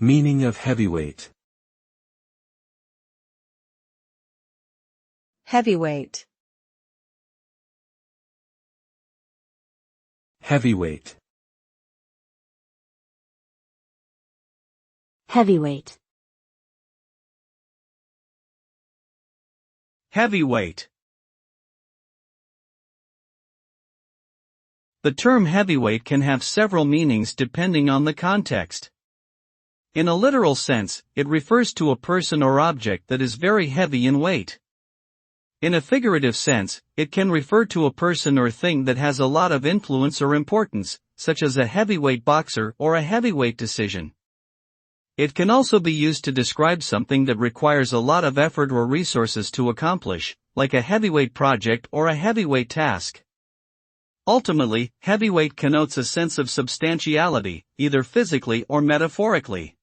Meaning of heavyweight. Heavyweight. Heavyweight. Heavyweight. Heavyweight. The term heavyweight can have several meanings depending on the context. In a literal sense, it refers to a person or object that is very heavy in weight. In a figurative sense, it can refer to a person or thing that has a lot of influence or importance, such as a heavyweight boxer or a heavyweight decision. It can also be used to describe something that requires a lot of effort or resources to accomplish, like a heavyweight project or a heavyweight task. Ultimately, heavyweight connotes a sense of substantiality, either physically or metaphorically.